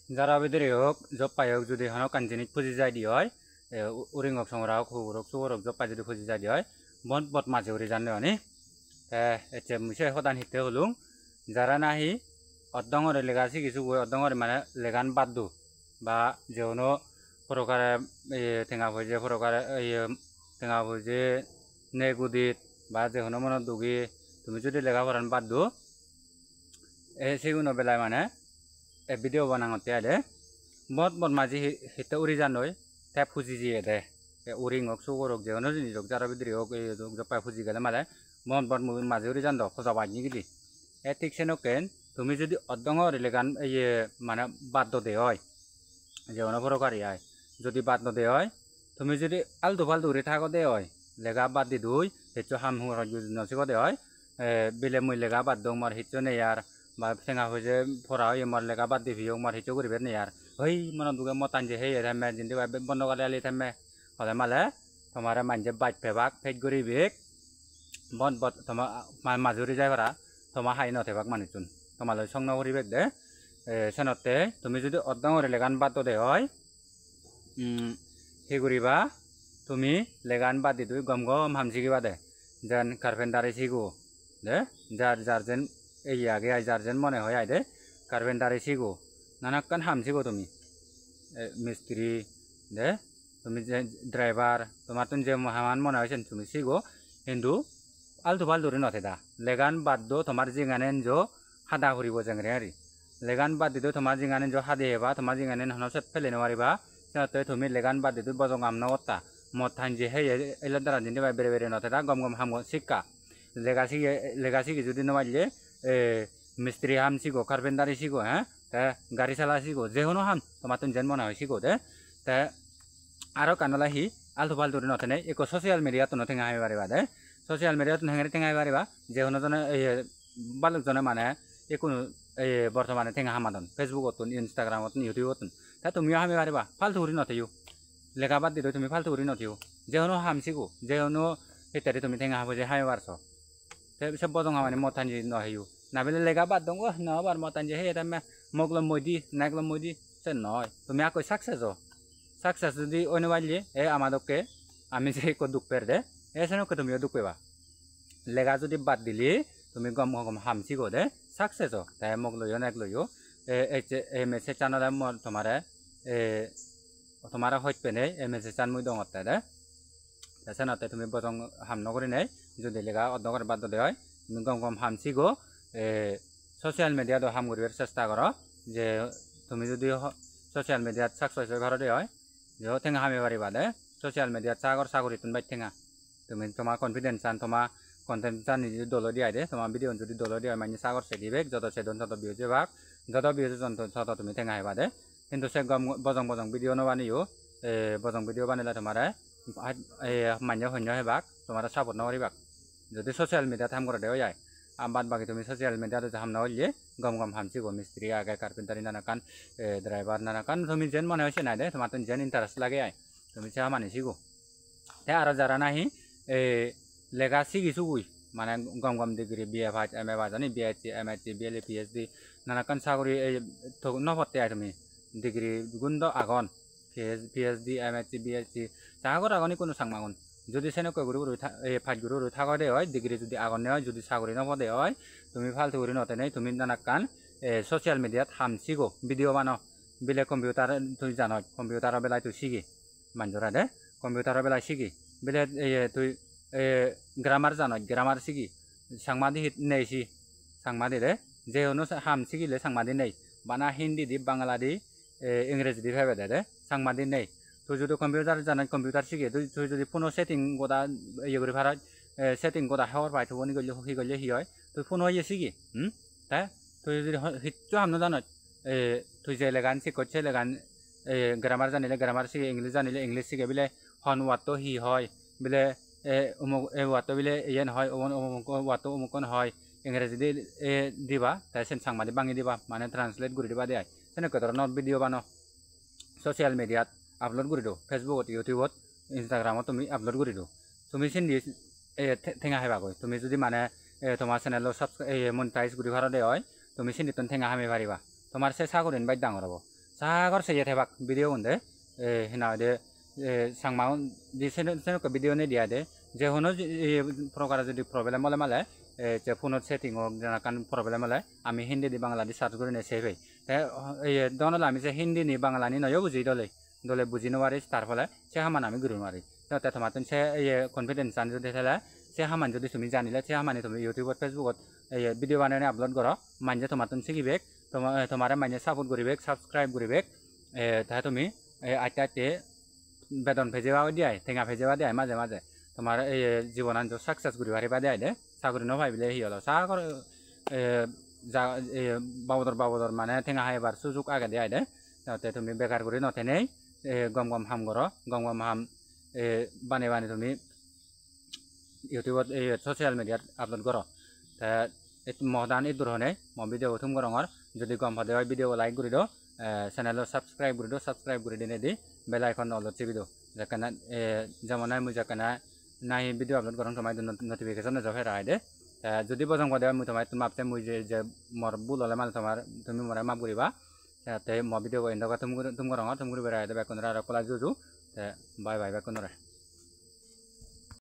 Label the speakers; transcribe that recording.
Speaker 1: যারা বিদরে হোক জব পাই হোক যদি হন কাঞ্জিনিক ফুজি যাই দি হয় উরিংক সংরাও খুবরক সুবরক জব পাই যদি ফুজি যাই দি হয় বন বট মাঝে উড়ি জানলে অনি এতে মুছে হদান হিতে হলুং যারা নাহি অদ্দঙরে লেগাছি কিছু অদ্দঙরে মানে লেগান বাদ্দু বা যেওনো ফরকারে টেঙা ভুজে ফরকারে টেঙা ভুজে নেগুদিত বা যেহনো মনত দুগি তুমি যদি লেখা পড়ান বাদ্দু সেগুলো বেলায় মানে ভিডিও বানাঙতে আলে বট বট মাঝি হিতে উড়ি জানই তে ফুজি জিয়ে দে উরিং হোক সুগরক যেহনো জিনিস হোক যারা বিদ্রি হোক জপাই ফুজি গেলে মানে বট বট মাঝে উড়ি জান খোঁজাবাই গিলি ঠিক সেনকেন তুমি যদি অদ্দঙর লেগান মানে বাদ্য দে হয় যেহনো ফরকারি হয় যদি বাদ নদে হয় তুমি যদি আলতু ফালতু উড়ি থাকো দে হয় লেগা বাদ দি দুই হেচু হাম হুর নসিব দে হয় বিলে মুই লেগা বাদ দং মার হেচু নেই আর বা ঠেঙা হয়ে ফরা হয়ে মার লেগা বাদ দি ভিও মার হেচু করি নেই আর হই মনে দুগে মতান যে হে থামে জিন্দি বন্ধ কালে আলি থামে হলে মালে তোমার মানজে বাইট ফেবাক ফেট করি বেগ বন বত তোমার মাজুরি যাই পারা তোমার হাই নথেবাক মানিচুন তোমার সংন করি বেগ দে সেনতে তুমি যদি অদ্দঙর লেগান বাদ দে হয় হে করিবা তুমি লেগান বাদ দি তুই গম গম হামসিকিবা দে যেন কার্পেন্টারে শিখো দে যার যেন এই আগে যার যেন মনে হয় দে কার্পেন্টারে শিখো নানাকান হামসিগো তুমি মিস্ত্রি দে তুমি যে ড্রাইভার তোমার তুমি যে হামান মনে হয়েছেন তুমি শিখো কিন্তু আলতু ফালতুরে নথে দা লেগান বাদ দো তোমার জিঙানেন জো হাদা করিব জেংরে আরি লেগান বাদ দিতো তোমার জিঙানেন জো হাদে হেবা তোমার জিঙানেন হন সব ফেলে নেওয়ারিবা সেতে তুমি লেগান বাদ দিতো বজং আমনা ওত্তা মত থান যে হে এলা দ্বারা জিন্দি বাই বেরে বেরে নথে দা গম গম হামগো শিক্ষা লেগাসি কি যদি নমাইলে মিস্ত্রি হাম শিখো কার্পেন্টারি শিখো হ্যাঁ তে গাড়ি চালা শিখো যেহনো হাম তোমার তুমি যেন মনে হয় শিখো দে তে আরো কানলাহি আলতু ফালতুরে নথে নেই একো সোশিয়াল মিডিয়া তো নথে হামি পারিবা দে সোশিয়াল মিডিয়া তো হেঙে টেঙাই পারিবা যেহনো জনে বালকজনে মানে একো বর্তমানে টেঙা হামাদন ফেসবুকত ইনস্টাগ্রামত ইউটিউবত তা তুমিও হামি পারিবা ফালতু উড়ি নথেও লেখা বাদ দিলে তুমি ফালতু উড়ি নথেও যেহনো হামসিগো যেহনো ইত্যাদি তুমি টেঙা হাবো যে হামি পারছ সব বজং হামানি মতান যে নহেও না বেলে লেখা বাদ দঙ্গ নবার মতান যে হে তামে মগলম মইদি নাগলম মইদি সে নয় তুমি আকই সাকসেস যদি অনিবার্য আমাদকে আমি যে একো দুঃখ পের দে এসেনকে তুমিও দুঃখ পেবা লেগা যদি বাদ দিলি তুমি গম গম হামসিগো দে সাকসেস তাই মগ লইও নাক লইও মেসেজ চানলে তোমার হইত পেনে মেসেজ চান মুই দঙতে দে সেনতে তুমি বজং হাম নকরি নাই যদি লেগা অর্ধকর বাদ দে হয় তুমি গম গম হামসিগো সোশিয়াল মিডিয়া হাম করিবার চেষ্টা কর যে তুমি যদি সোশিয়াল মিডিয়াত সাকসেস হয়ে ভারতে হয় যে ঠেঙা হামি পারিবা দে সোশিয়াল মিডিয়াত চাকরি তুমি বাই ঠেঙা তুমি তোমার কনফিডেন্স চান তোমার কন্টেন্ট চান নিজে দল দিয়া দে তোমার ভিডিও যদি দল দিয়া মানে চাকর সেদিবে যত সেদন তত বিহজে ভাগ যত বিহজে তত তুমি ঠেঙা হাইবা দে কিন্তু সে গম বজং ভিডিও নবানিও বজং ভিডিও বানিলে তোমার মান্য সৈন্য হেবাক তোমার সাপোর্ট নকরিবাক যদি সোশিয়াল মিডিয়াত হাম করে দেওয়া যায় বাদ বাকি তুমি সোশিয়াল মিডিয়াতে হাম নকরিলে গম হামসিগো মিস্ত্রি আগে কার্পেন্টারি নানাকান ড্রাইভার নানাকান তুমি যেন মনে হয়েছে নাই দে তোমার তুমি যেন ইন্টারেস্ট লাগে আয় তুমি সে মানিসিগো তে আর যারা নাহি লেখা শিখিছো বুই মানে গম ডিগ্রি BA ভাই MA ভাই জানি BSc MSc BLA PhD নানাকান চাকরি নপতে আয় তুমি ডিগ্রি গুন্দ আগন PhD MSc BSc চাকর আগনি কোনো সাংমাগন যদি সেনকে গুরু ফাইট গুরু থাকা দে হয় ডিগ্রি যদি আগনে হয় যদি চাকরি নপদে হয় তুমি ফালতু করি নতে নেই তুমি নানাকান সোশিয়াল মিডিয়াত হামসিগো ভিডিও বানো বিলে কম্পিউটার তুই জানো কম্পিউটারের বেলায় তুই শিখি মানজরা দে কম্পিউটারের বেলায় শিখি বিলে তুই গ্রামার জানো গ্রামার শিখি সাংমাদি নেইছি সাংমাদি রে যে হনো হাম শিখিলে সাংমাদি নেই বানা হিন্দি দি বাংলা দি ইংরেজি দি ভাবে দে সাংমাদি নেই তুই যদি কম্পিউটার জানো কম্পিউটার শিখি তুই যদি ফোন সেটিং গোটা করে ভাড়া সেটিং গোটা হওয়ার পাই থবনি গেলে সি গেলে সি হয় তুই ফোন হয়ে শিখি তাই তুই যদি হিচ্ছু হাম জানো তুই যে লেগান শিখছে লেগান গ্রামার জানিলে গ্রামার শিখে ইংলিশ জানিলে ইংলিশ শিখে বিলে হন ওয়াতো হি হয় বিলে অমুক ওয়াতো বিলে ইয়েন হয় ওয়াতো অমুকন হয় ইংরেজি দিবা তাই সেন সাংমাদি বাঙি দিবা মানে ট্রান্সলেট করে দিবা দেয় সেনেকে ধরনের ভিডিও বানো সোশিয়াল মিডিয়াত আপলোড করে দিও ফেসবুকত ইউটিউবত ইনষ্টাগ্রামত তুমি আপলোড করে দিও তুমি চিন্দি ঠেঙা হাইবাগৈ তুমি যদি মানে তোমার চ্যানেল মনিটাইজ করে ভাড়া দে হয় তুমি চিন্দিতন ঠেঙা হামি পারিবা তোমার সে চাকরি বাই ডাঙর হব sagor se yete bak video unde hina de sangmao di seno ko video ne dia de je hono prokara jodi problem male male je phone setting ok jana kan problem male ami hindi di bangla di search kore ne save te donol ami je hindi ni bangla ni noyo buji dole buji no wari tar phale se haman ami guru mari te tomatun se confidence an jodi thela se haman jodi tumi janile se hamani tumi youtube facebook video banane upload koro manje tomatun sigibek তোমারে মানে support করিবেক subscribe করিবেক তাহলে তুমি আইতে আইতে বেতন ভেজেবা দিয়াই ঠেঙা ভেজেবা দিয়াই মাঝে মাঝে তোমার এই জীবনান সাকসেস করি পারিবা দিয়াই দে চাকরি নভাবিলে হি হলো চাকর বাবদর মানে ঠেঙা হাইবার সুযোগ আগে দিয়াই দে তাতে তুমি বেকার করি নথেনেই গম গম হাম করো গম গম হাম বানে তুমি ইউটিউবত সোশ্যাল মিডিয়াত আপলোড করো তা মহদান এই ধরনের ভিডিও উঠুম করঙর যদি গম পাদে ভিডিও লাইক করে দিও চ্যানেল সাবস্ক্রাইব করে দিও সাবস্ক্রাইব করে দিনে দি বেল আইকন অল চিপি দিও যাকানা যেমন মুই যাকানা নাই ভিডিও আপলোড করং তোমায় নোটিফিকেশন জফে রায় দে যদি বজং পাদে মুই তোমায় মাপতে মুই যে মর বুল হলে মানে তোমার তুমি মরে মাপ করিবা তে ম ভিডিও এন্ড তুমি করঙর তুমি করে বেড়াই দে বেকনরা কলা জুজু বাই বাই বেকনরা